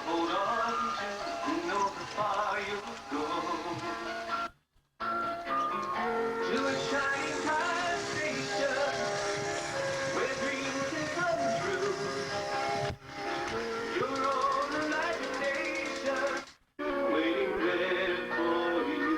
hold on to, no far you'll go. To a shining time station where dreams can come true. Your own imagination waiting there for you.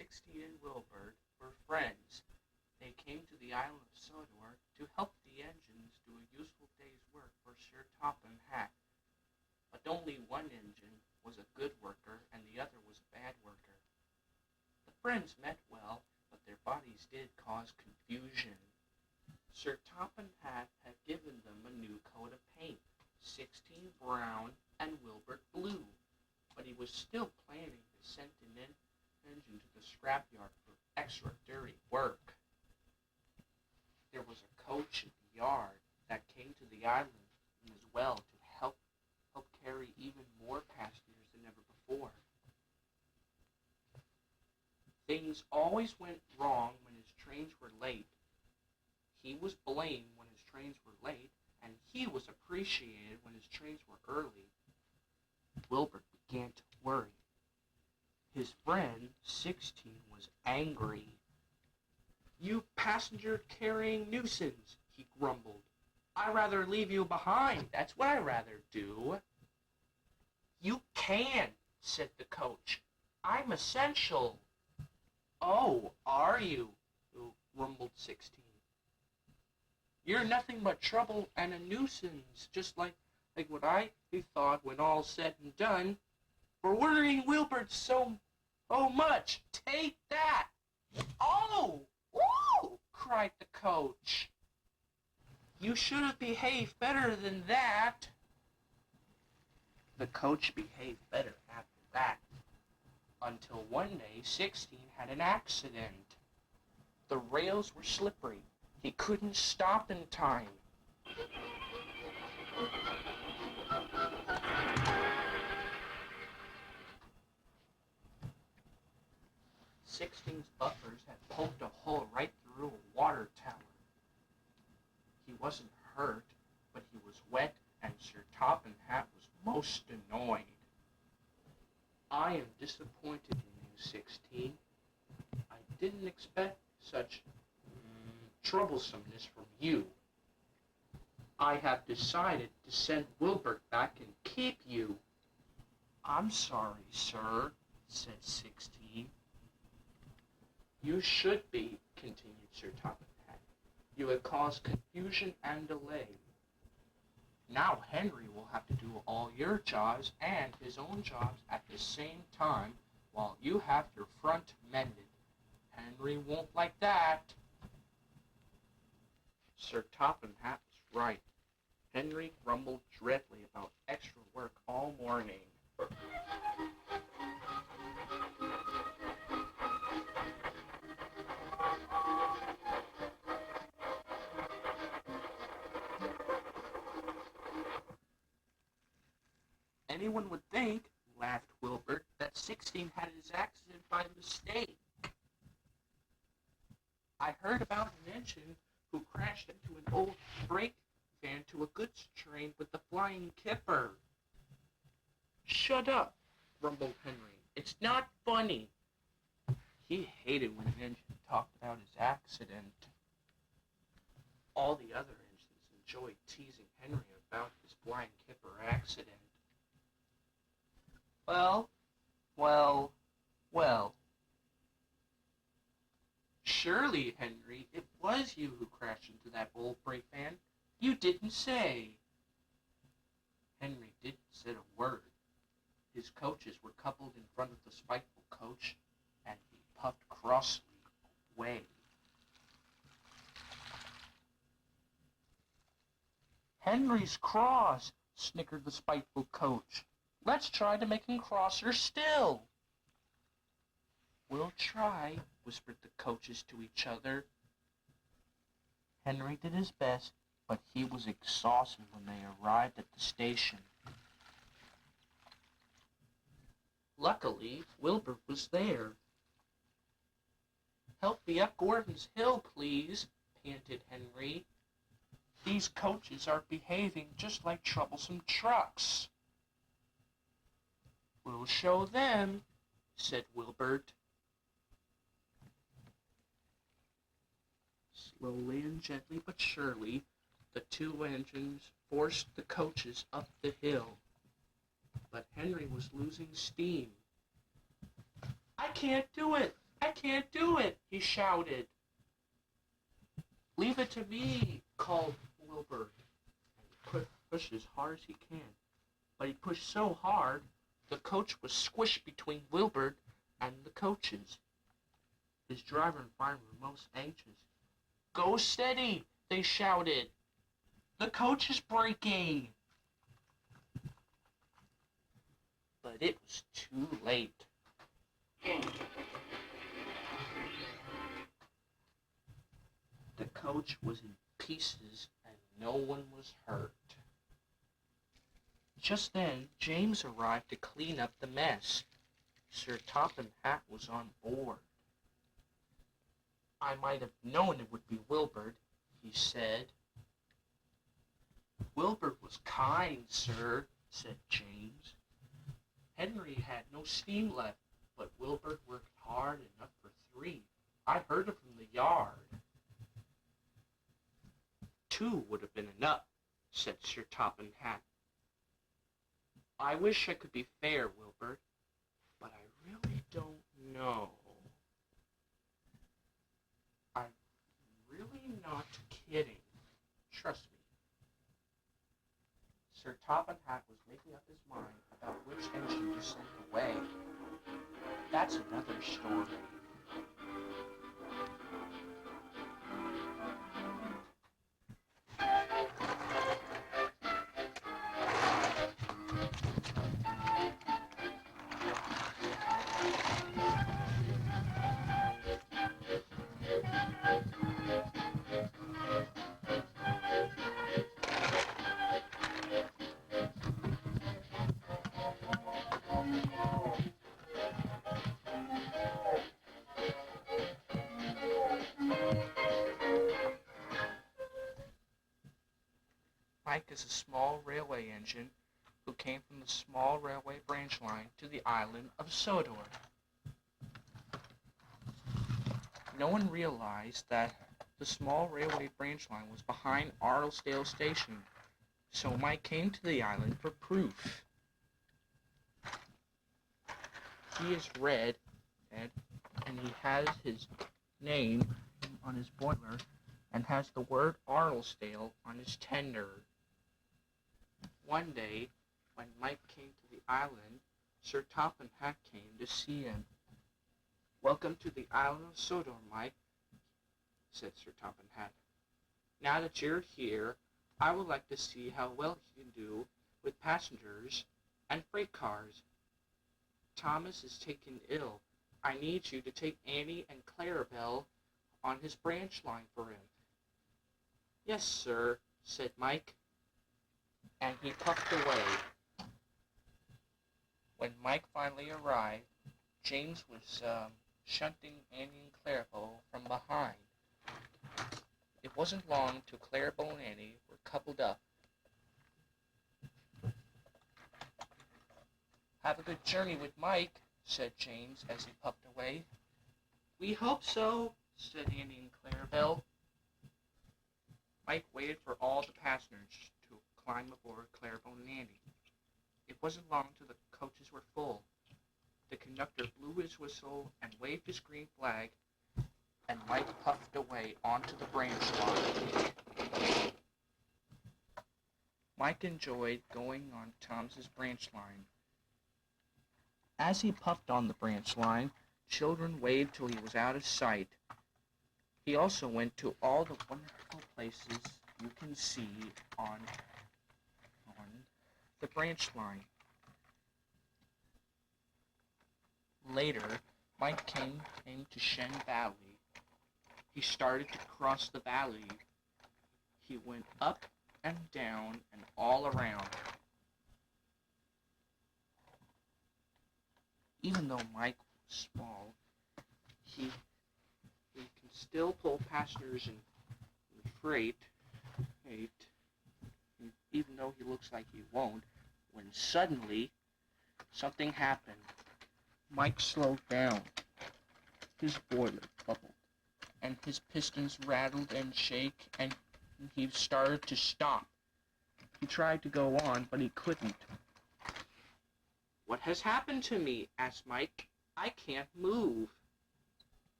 Sixteen and Wilbur were friends. They came to the island of Sodor to help the engines do a useful day's work for Sir Topham Hatt. But only one engine was a good worker and the other was a bad worker. The friends met well, but their bodies did cause confusion. Sir Topham Hatt had given them a new coat of paint, 16 brown and Wilbur blue, but he was still planning to send an engine to the scrapyard for extra dirty work. There was a coach in the yard that came to the island as well to help carry even more passengers than ever before. Things always went wrong when his trains were late. He was blamed when his trains were late, and he was appreciated when his trains were early. Wilbur began to worry. His friend, 16, was angry. "You passenger-carrying nuisance," he grumbled. "I'd rather leave you behind. That's what I'd rather do." "You can't," said the coach. "I'm essential." "Oh, are you?" grumbled 16. You're nothing but trouble and a nuisance, just like what I thought when all's said and done. For worrying Wilbert so much. Take that! Oh! Woo! Cried the coach. You should have behaved better than that. The coach behaved better after that, until one day 16 had an accident. The rails were slippery. He couldn't stop in time. 16's buffers had poked a hole right through a water tower. He wasn't hurt, but he was wet, and Sir Topham Hatt was most annoyed. I am disappointed in you, 16. I didn't expect such troublesomeness from you. I have decided to send Wilbert back and keep you. I'm sorry, sir, said 16. You should be, continued Sir Topham Hatt. You have caused confusion and delay. Now Henry will have to do all your jobs and his own jobs at the same time while you have your front mended. Henry won't like that. Sir Topham Hatt was right. Henry grumbled dreadfully about extra work all morning. Anyone would think, laughed Wilbert, that 16 had his accident by mistake. I heard about an engine who crashed into an old freight van to a goods train with the flying kipper. Shut up, rumbled Henry. It's not funny. He hated when an engine talked about his accident. All the other engines enjoyed teasing Henry about his flying kipper accident. Well. Surely, Henry, it was you who crashed into that old freight van. You didn't say. Henry didn't say a word. His coaches were coupled in front of the spiteful coach, and he puffed crossly away. Henry's cross, snickered the spiteful coach. Let's try to make him crosser still. We'll try, whispered the coaches to each other. Henry did his best, but he was exhausted when they arrived at the station. Luckily, Wilbur was there. Help me up Gordon's Hill, please, panted Henry. These coaches are behaving just like troublesome trucks. We'll show them, said Wilbert. Slowly and gently but surely, the two engines forced the coaches up the hill. But Henry was losing steam. I can't do it! I can't do it! He shouted. Leave it to me, called Wilbert. And he pushed as hard as he can. But he pushed so hard, the coach was squished between Wilbert and the coaches. His driver and fireman were most anxious. Go steady, they shouted. The coach is breaking. But it was too late. The coach was in pieces and no one was hurt. Just then, James arrived to clean up the mess. Sir Topham Hatt was on board. I might have known it would be Wilbert, he said. Wilbert was kind, sir, said James. Henry had no steam left, but Wilbert worked hard enough for 3. I heard it from the yard. 2 would have been enough, said Sir Topham Hatt. I wish I could be fair, Wilbert, but I really don't know. I'm really not kidding. trust me. Sir Topham Hatt was making up his mind about which engine to send away. That's another story. Mike is a small railway engine who came from the small railway branch line to the island of Sodor. No one realized that the small railway branch line was behind Arlesdale Station, so Mike came to the island for proof. He is red, and he has his name on his boiler and has the word Arlesdale on his tender. One day, when Mike came to the island, Sir Topham Hatt came to see him. "Welcome to the island of Sodor, Mike," said Sir Topham Hatt. "Now that you're here, I would like to see how well you can do with passengers and freight cars. Thomas is taken ill. I need you to take Annie and Clarabelle on his branch line for him." "Yes, sir," said Mike, and he puffed away. When Mike finally arrived, James was shunting Annie and Clarabelle from behind. It wasn't long till Clarabelle and Annie were coupled up. "Have a good journey with Mike," said James as he puffed away. "We hope so," said Annie and Clarabelle. Mike waited for all the passengers to climb aboard Clarabelle and Annie. It wasn't long till the coaches were full. The conductor blew his whistle and waved his green flag, and Mike puffed away onto the branch line. Mike enjoyed going on Tom's branch line. As he puffed on the branch line, children waved till he was out of sight. He also went to all the wonderful places you can see on the branch line. Later, Mike came to Shen Valley. He started to cross the valley. He went up and down and all around. Even though Mike was small, he can still pull passengers and freight, even though he looks like he won't, when suddenly something happened. Mike slowed down. His boiler bubbled, and his pistons rattled and shook, and he started to stop. He tried to go on, but he couldn't. "What has happened to me?" asked Mike. "I can't move."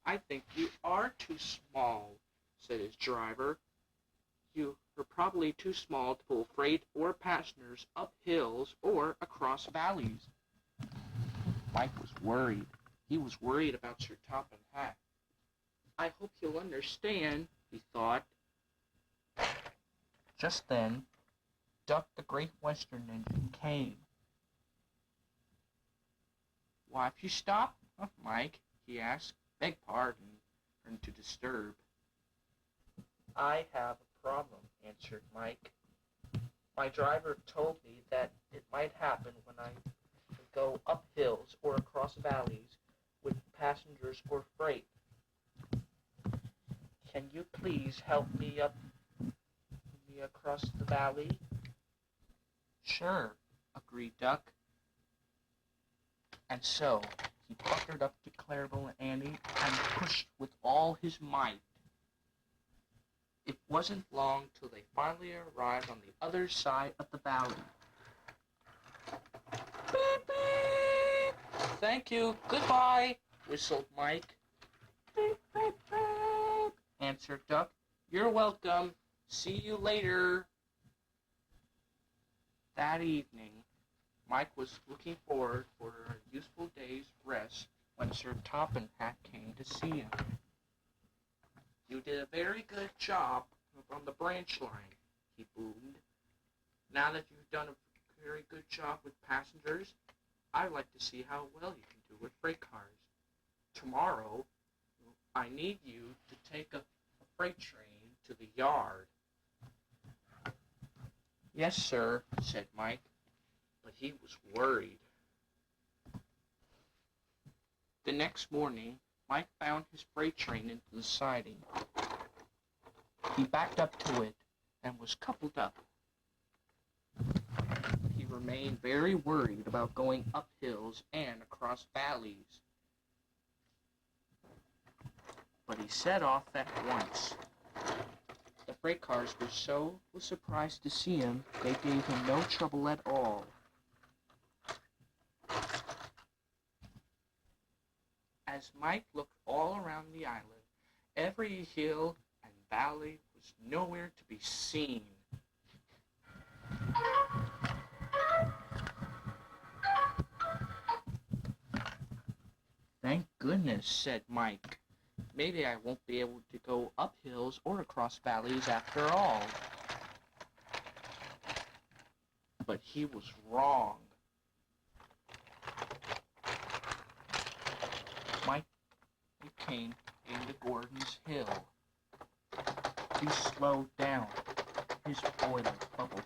"I think you are too small," said his driver. "You are probably too small to pull freight or passengers up hills or across valleys." Mike was worried. He was worried about Sir Topham Hatt. "I hope he'll understand," he thought. Just then, Duck the Great Western engine came. "Why have you stopped, Mike?" he asked. "Beg pardon to disturb." "I have a problem," answered Mike. "My driver told me that it might happen when I go up hills or across valleys with passengers or freight. Can you please help me across the valley?" "Sure," agreed Duck. And so he puckered up to Clarabelle and Annie and pushed with all his might. It wasn't long till they finally arrived on the other side of the valley. "Beep, beep. Thank you. Goodbye," whistled Mike. "Beep, beep, beep," answered Duck. "You're welcome," See you later. That evening, Mike was looking forward for a useful day's rest when Sir Topham Hatt came to see him. You did a very good job on the branch line, he boomed. Now that you've done a very good job with passengers, I'd like to see how well you can do with freight cars. Tomorrow, I need you to take a freight train to the yard. Yes, sir, said Mike, but he was worried. The next morning, Mike found his freight train into the siding. He backed up to it and was coupled up. He remained very worried about going up hills and across valleys. But he set off at once. The freight cars were so surprised to see him, they gave him no trouble at all. As Mike looked all around the island, every hill and valley was nowhere to be seen. Thank goodness, said Mike. Maybe I won't be able to go up hills or across valleys after all. But he was wrong. Mike came into Gordon's Hill. He slowed down. His boiler bubbled,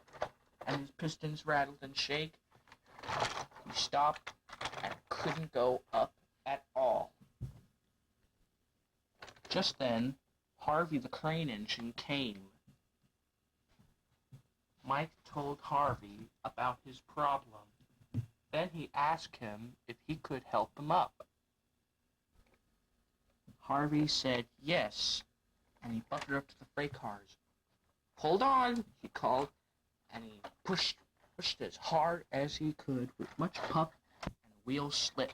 and his pistons rattled and shook. He stopped and couldn't go up at all. Just then, Harvey the crane engine came. Mike told Harvey about his problem. Then he asked him if he could help him up. Harvey said yes, and he buckled up to the freight cars. Hold on, he called, and he pushed as hard as he could with much puff and wheel slip.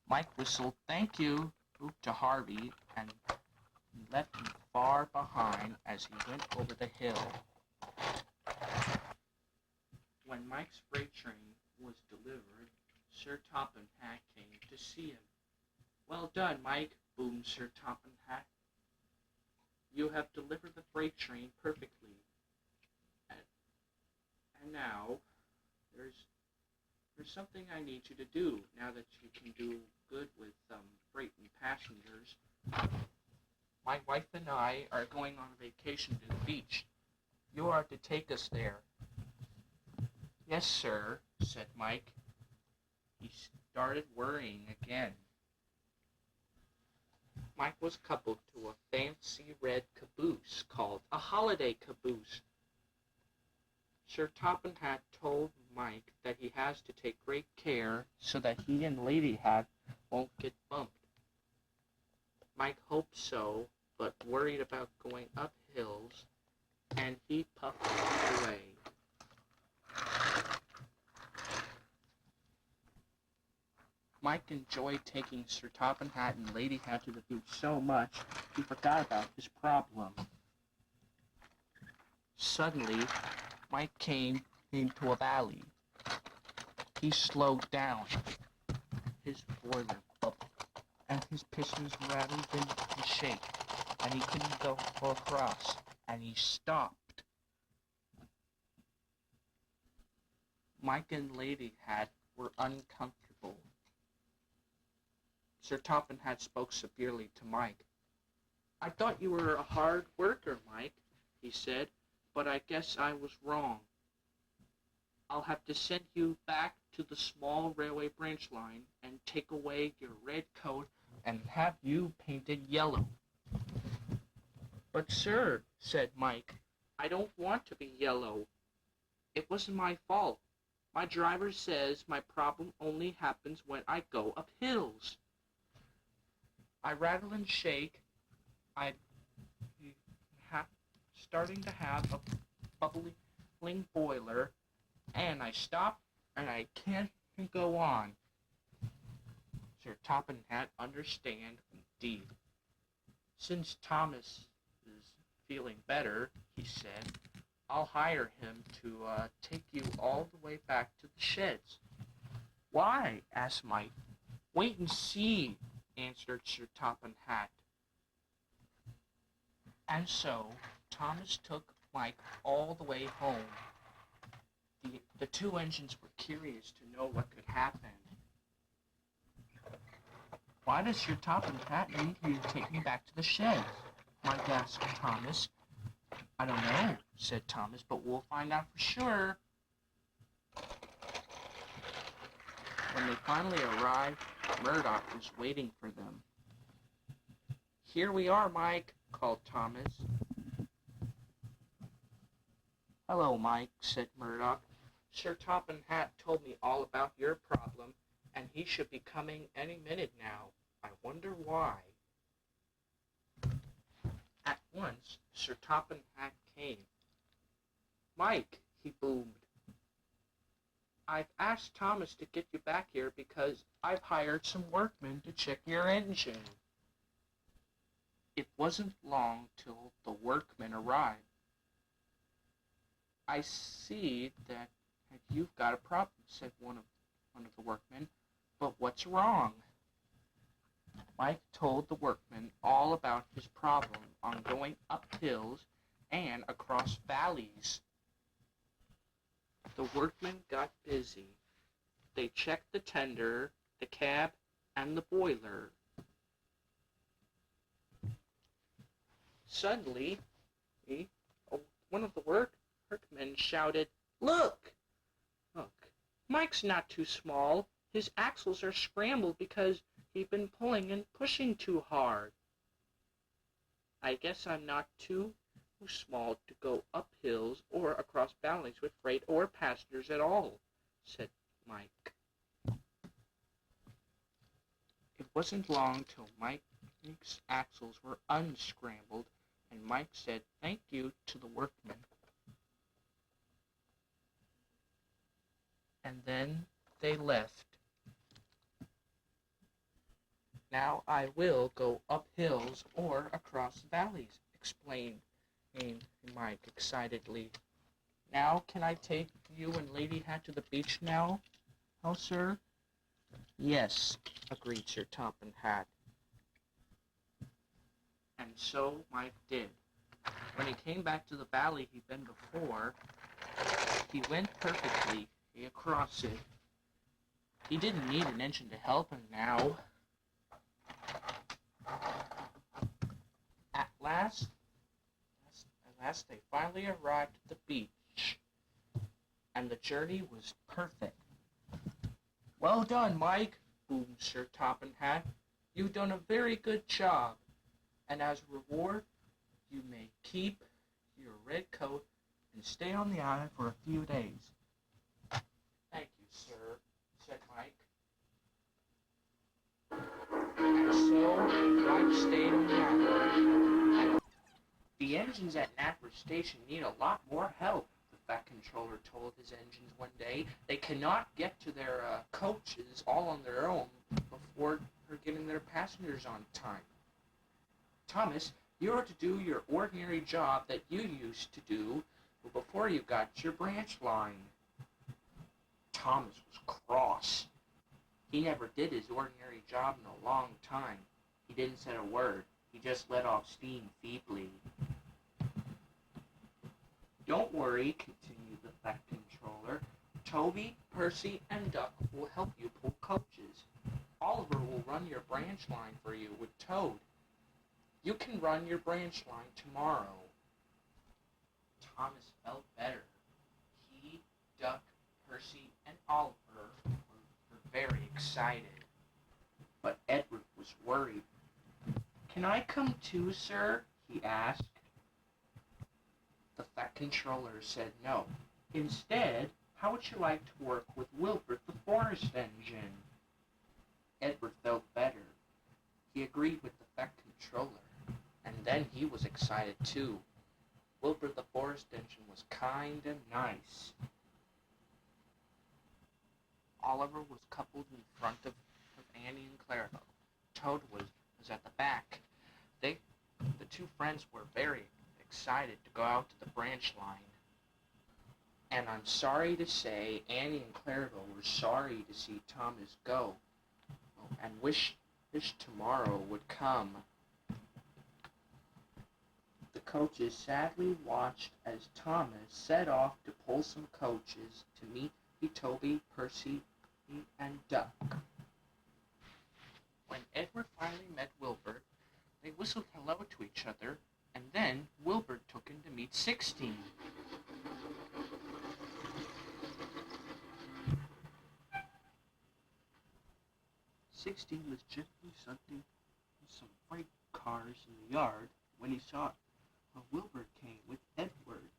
Mike whistled thank you to Harvey and left him far behind as he went over the hill. When Mike's freight train was delivered, Sir Topham Hatt came to see him. Well done, Mike, boomed Sir Topham Hatt. You have delivered the freight train perfectly. And now, there's something I need you to do now that you can do good with freight and passengers. My wife and I are going on a vacation to the beach. You are to take us there. Yes, sir, said Mike. He started worrying again. Mike was coupled to a fancy red caboose called a holiday caboose. Sir Topham Hatt told Mike that he has to take great care so that he and Lady Hatt won't get bumped. Mike hoped so, but worried about going up hills, and he puffed away. Mike enjoyed taking Sir Topham Hatt and Lady Hatt to the beach so much, he forgot about his problem. Suddenly, Mike came into a valley. He slowed down. His boiler bubbled, and his pistons rattled and shook, and he couldn't go across, and he stopped. Mike and Lady Hatt were uncomfortable. Sir Topham Hatt spoke severely to Mike. I thought you were a hard worker, Mike, he said, but I guess I was wrong. I'll have to send you back to the small railway branch line and take away your red coat and have you painted yellow. But sir, said Mike, I don't want to be yellow. It wasn't my fault. My driver says my problem only happens when I go up hills. I rattle and shake. I'm starting to have a bubbling boiler, and I stop, and I can't go on. Sir Topham Hatt understand indeed. Since Thomas is feeling better, he said, I'll hire him to take you all the way back to the sheds. Why? Asked Mike. Wait and see, answered Sir Topham Hatt. And so Thomas took Mike all the way home. The two engines were curious to know what could happen. Why does Sir Topham Hatt need you to take me back to the shed? Mike asked Thomas. I don't know, said Thomas, but we'll find out for sure. When they finally arrived, Murdoch was waiting for them. Here we are, Mike, called Thomas. Hello, Mike, said Murdoch. Sir Topham Hatt told me all about your problem, and he should be coming any minute now. I wonder why. At once, Sir Topham Hatt came. Mike, he boomed. I've asked Thomas to get you back here because I've hired some workmen to check your engine. It wasn't long till the workmen arrived. I see that you've got a problem, said one of the workmen. But what's wrong? Mike told the workmen all about his problem on going up hills and across valleys. The workmen got busy. They checked the tender, the cab, and the boiler. Suddenly, one of the workmen shouted, Look! Mike's not too small. His axles are scrambled because he's been pulling and pushing too hard. I guess I'm not too small to go up hills or across valleys with freight or passengers at all, said Mike. It wasn't long till Mike's axles were unscrambled, and Mike said thank you to the workmen. And then they left. Now I will go up hills or across valleys, explained Mike excitedly. Now can I take you and Lady Hat to the beach now? Oh, sir? Yes, agreed Sir Topham Hatt. And so Mike did. When he came back to the valley he'd been before, he went perfectly across it. He didn't need an engine to help him now. At last they finally arrived at the beach, and the journey was perfect. Well done, Mike, boomed Sir Topham Hatt. You've done a very good job, and as a reward, you may keep your red coat and stay on the island for a few days. Thank you, sir, said Mike. And so Mike stayed on the island. The engines at Napper Station need a lot more help, the Fat Controller told his engines one day. They cannot get to their coaches all on their own before getting their passengers on time. Thomas, you are to do your ordinary job that you used to do before you got your branch line. Thomas was cross. He never did his ordinary job in a long time. He didn't say a word. He just let off steam feebly. Don't worry, continued the Fat Controller. Toby, Percy, and Duck will help you pull coaches. Oliver will run your branch line for you with Toad. You can run your branch line tomorrow. Thomas felt better. He, Duck, Percy, and Oliver were very excited. But Edward was worried. Can I come too, sir? He asked. The Fat Controller said no. Instead, how would you like to work with Wilbert the Forest Engine? Edward felt better. He agreed with the Fat Controller, and then he was excited too. Wilbert the Forest Engine was kind and nice. Oliver was coupled in front of Annie and Clarabelle. Toad was at the back. The two friends were very excited to go out to the branch line. And I'm sorry to say, Annie and Clarabelle were sorry to see Thomas go, and wish tomorrow would come. The coaches sadly watched as Thomas set off to pull some coaches to meet Toby, Percy, and Duck. When Edward finally met Wilbur, they whistled hello to each other, and then Wilbur took him to meet 16. Sixteen was gently sunting some freight cars in the yard when he saw Wilbur came with Edward.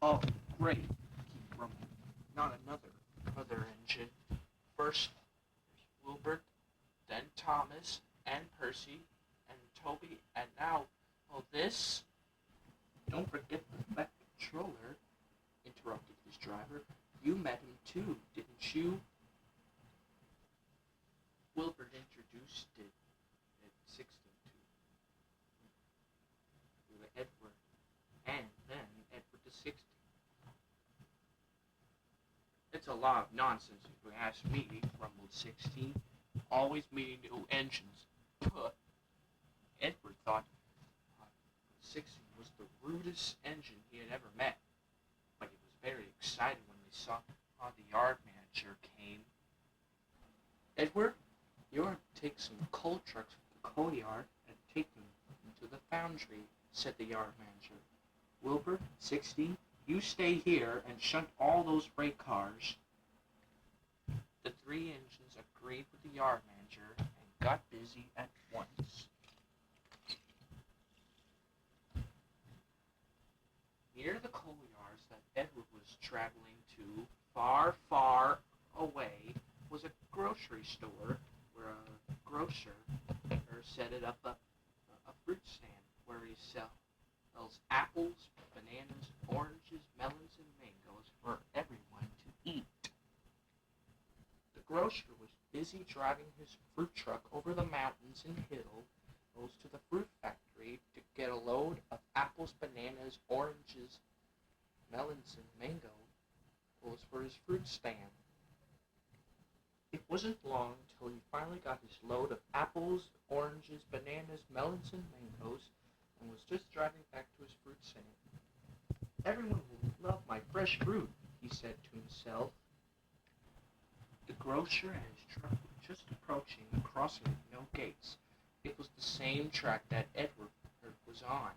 "Oh, great," he grumbled. "Not another engine. First there's Wilbur, then Thomas, and Percy, and Toby, and now, this." "Don't forget the Beck controller," interrupted his driver. "You met him too, didn't you?" Wilbur introduced it at 16 to Edward, and then Edward to 16. "It's a lot of nonsense if you ask me," grumbled 16. "Always meeting new engines." Edward thought 16 was the rudest engine he had ever met, but he was very excited when they saw the yard manager came. "Edward, you're to take some coal trucks from the coal yard and take them into the foundry," said the yard manager. "Wilbur, 16, you stay here and shunt all those freight cars." The three engines agreed with the yard manager and got busy at once. Near the coal yards that Edward was traveling to, far, far away, was a grocery store where a grocer set it up a fruit stand where he sells apples, bananas, oranges, melons, and mangoes for everyone to eat. The grocer was busy driving his fruit truck over the mountains and hills to the fruit factory to get a load of apples, bananas, oranges, melons, and mangoes for his fruit stand. It wasn't long till he finally got his load of apples, oranges, bananas, melons, and mangoes, and was just driving back to his fruit stand. "Everyone will love my fresh fruit," he said to himself. The grocer and his truck were just approaching the crossing with no gates. It was the same track that Edward was on.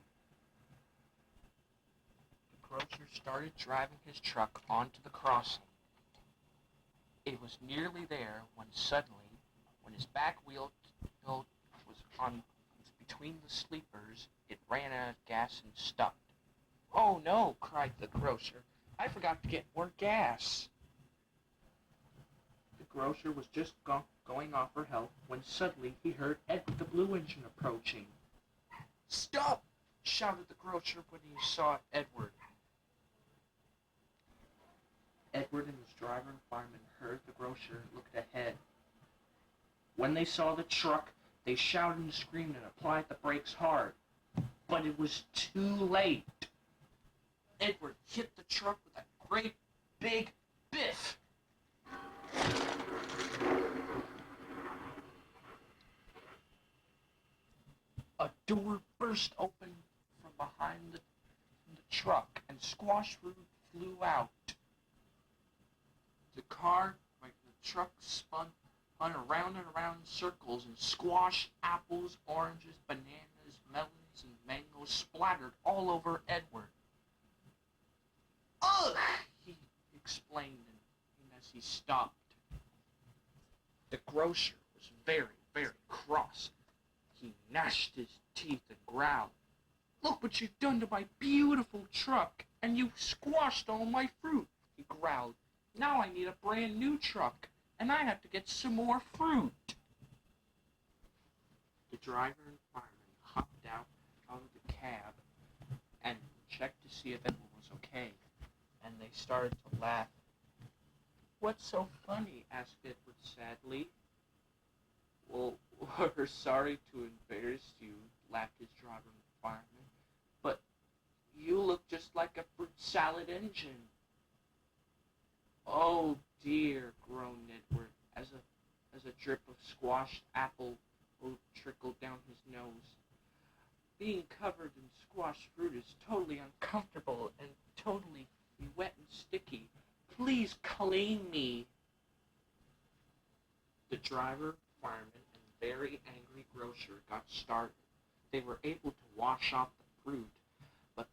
The grocer started driving his truck onto the crossing. It was nearly there when suddenly, when his back wheel was between the sleepers, it ran out of gas and stopped. "Oh no," cried the grocer. "I forgot to get more gas." The grocer was just going off for help when suddenly he heard Edward the Blue Engine approaching. "Stop!" shouted the grocer when he saw Edward. Edward and his driver and fireman heard the grocer and looked ahead. When they saw the truck, they shouted and screamed and applied the brakes hard. But it was too late. Edward hit the truck with a great big biff. A door burst open from behind the truck and squash fruit flew out. The truck spun around and around in circles and squashed apples, oranges, bananas, melons, and mangoes splattered all over Edward. "Ugh!" he explained as he stopped. The grocer was very, very cross. He gnashed his teeth and growled. "Look what you've done to my beautiful truck, and you squashed all my fruit," he growled. "Now I need a brand new truck, and I have to get some more fruit." The driver and fireman hopped out of the cab and checked to see if everyone was okay, and they started to laugh. "What's so funny?" asked Edward sadly. Well, We're sorry to embarrass you, laughed his driver fireman, but you look just like a fruit salad engine. Oh dear, groaned Edward, as a drip of squashed apple trickled down his nose. Being covered in squashed fruit is totally uncomfortable and totally wet and sticky. Please clean me. The driver, fireman, and very angry grocer got started. They were able to wash off the fruit, but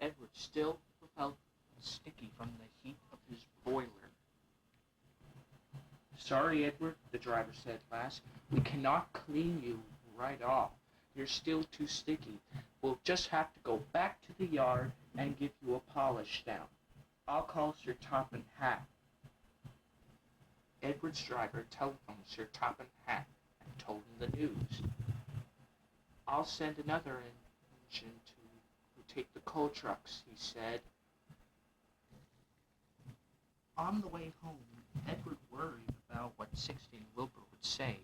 Edward still felt sticky from the heat of his boiler. Sorry, Edward, the driver said at last. We cannot clean you right off. You're still too sticky. We'll just have to go back to the yard and give you a polish down. I'll call Sir Topham Hatt. Edward's driver telephoned Sir Topham Hatt and told him the news. I'll send another engine to take the coal trucks, he said. On the way home, Edward worried about what 16 Wilbur would say.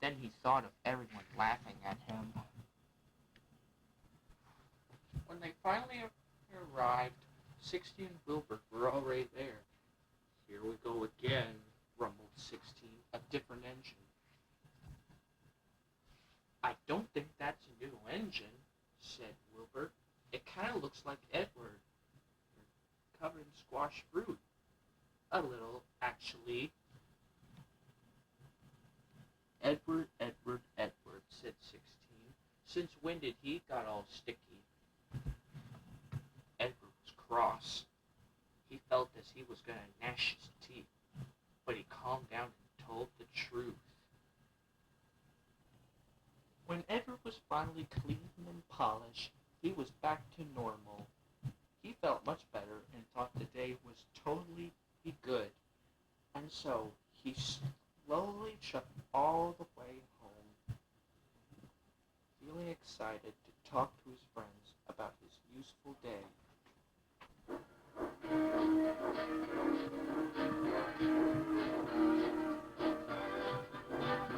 Then he thought of everyone laughing at him. When they finally arrived, 16 and Wilbur were already there. Here we go again, rumbled 16, a different engine. I don't think that's a new engine, said Wilbur. It kind of looks like Edward, covered in squash fruit. A little, actually. Edward, said 16. Since when did he got all sticky? Edward was cross. He felt as he was going to gnash his teeth, but he calmed down and told the truth. When Edward was finally clean and polished, he was back to normal. He felt much better and thought the day was totally good. And so he slowly chugged all the way home, feeling excited to talk to his friends about his useful day.